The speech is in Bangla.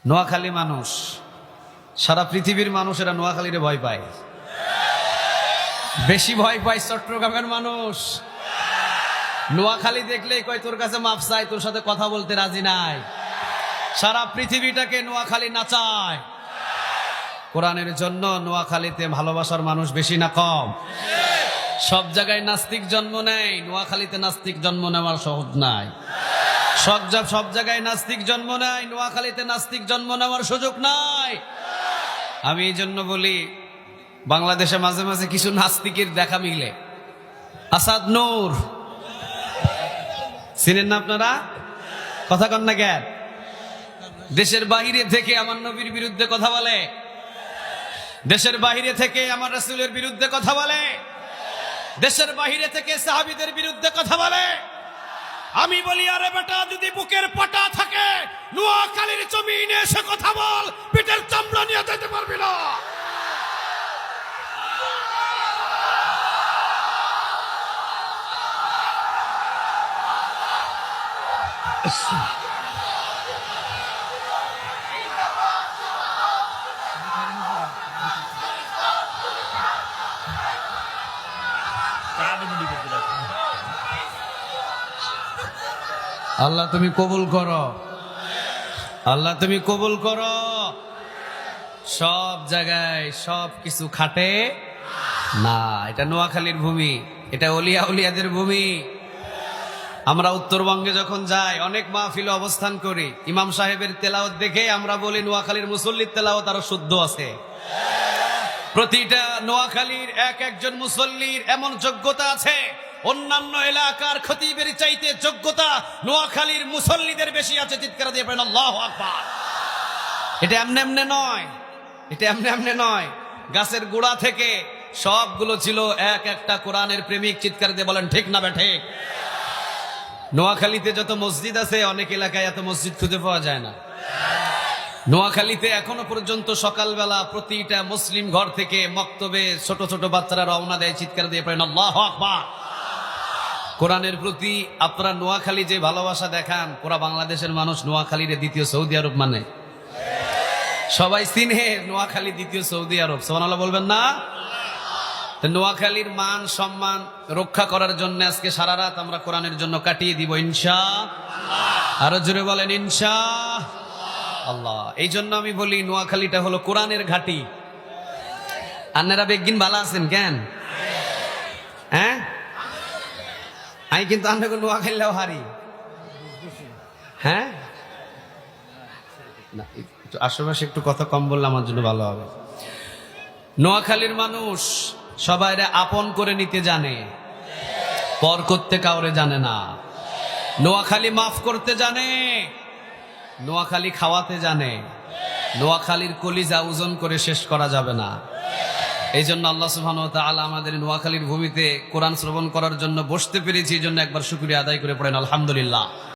নোয়াখালী মানুষ, সারা পৃথিবীর মানুষেরা নোয়াখালীরে ভয় পায়। বেশি ভয় পায় চট্টগ্রামের মানুষ। নোয়াখালী দেখলেই কয় তোর কাছে মাপ চাই, তোর সাথে কথা বলতে রাজি নাই। সারা পৃথিবীটাকে নোয়াখালী নাচায়। কোরআনের জন্য নোয়াখালীতে ভালোবাসার মানুষ বেশি না কম? সব জায়গায় নাস্তিক জন্ম নেয়, নোয়াখালীতে নাস্তিক জন্ম নেওয়ার সহজ নাই। সব জায়গায় নাস্তিক জন্ম নেয়, নোয়াখালীতে নাস্তিক জন্ম নেওয়ার সুযোগ নাই। আমি এই জন্য বলি, বাংলাদেশে মাঝে মাঝে কিছু নাস্তিকের দেখা মিলে। আসাদ নূর চিনেন না আপনারা? কথা কন না কেন? দেশের বাহিরে থেকে আমার নবীর বিরুদ্ধে কথা বলে, দেশের বাহিরে থেকে আমার রাসূলের বিরুদ্ধে কথা বলে, দেশের বাহিরে থেকে সাহাবীদের বিরুদ্ধে কথা বলে। আমি বলি, আরে বেটা, যদি বুকের পাটা থাকে নোয়াখালীর জমিনে এসে কথা বল, পিঠের চামড়া নিয়ে যেতে পারবি না। আল্লাহ তুমি কবুল করো, আল্লাহ তুমি কবুল করো। সব জায়গায় সব কিছু খাটে না। এটা নোয়াখালীর ভূমি, এটা অলিয়া উলিয়াদের ভূমি। আমরা উত্তরবঙ্গে যখন যাই, অনেক মাহফিলে অবস্থান করি, ইমাম সাহেবের তেলাওয়াত দেখে আমরা বলি নোয়াখালীর মুসল্লির তেলাওয়াত আরো শুদ্ধ আছে। প্রতিটা নোয়াখালীর একজন মুসল্লির এমন যোগ্যতা আছে, অন্যান্য এলাকার খতিবের চাইতে যোগ্যতা নোয়াখালীর মুসল্লিদের বেশি আছে। চিৎকার দিয়ে বলেন আল্লাহু আকবার। এটা এমনি এমনি নয়, এটা এমনি এমনি নয়। গাছের গোড়া থেকে সবগুলো ছিল এক একটা কোরআনের প্রেমিক। চিৎকার দিয়ে বলেন ঠিক না বেঠিক? নোয়াখালীতে যত মসজিদ আছে, অনেক এলাকায় এত মসজিদ খুঁজে পাওয়া যায় না। নোয়াখালীতে এখনো পর্যন্ত সকালবেলা প্রতিটা মুসলিম ঘর থেকে মক্তবে ছোট ছোট বাচ্চারা রওনা দেয়। চিৎকার দিয়ে পড়েন আল্লাহু আকবার। কোরআনের প্রতি আপনারা নোয়াখালী যে ভালোবাসা দেখান, পুরা বাংলাদেশের মানুষ নোয়াখালীর দ্বিতীয় সৌদি আরব মানে। সবাই চিনে নোয়াখালী দ্বিতীয় সৌদি আরব। সুবহানাল্লাহ বলবেন না? নোয়াখালীর মান সম্মান রক্ষা করার জন্য আজকে সারা রাত আমরা কোরআনের জন্য কাটিয়ে দিব ইনশাআল্লাহ। আরো জোরে বলেন ইনশাআল্লাহ। এই জন্য আমি বলি, নোয়াখালীটা হলো কোরআনের ঘাঁটি। আপনারা বেগিন ভালো আছেন কেন? হ্যাঁ, আমি কিন্তু আপনাকে নোয়াখালীও হারি। হ্যাঁ, না, একটু আশেপাশে একটু কথা কম বললে আমার জন্য ভালো হবে। নোয়াখালীর মানুষ সবাইরে আপন করে নিতে জানে, পর করতে কাউরে জানে না। নোয়াখালী মাফ করতে জানে, নোয়াখালী খাওয়াতে জানে। নোয়াখালীর কলিজা ওজন করে শেষ করা যাবে না। এই জন্য আল্লাহ সুবহানাহু ওয়া তাআলা আমাদের নোয়াখালীর ভূমিতে কোরআন শ্রবণ করার জন্য বসতে পেরেছি। এই জন্য একবার শুকরিয়া আদায় করে পড়েন আলহামদুলিল্লাহ।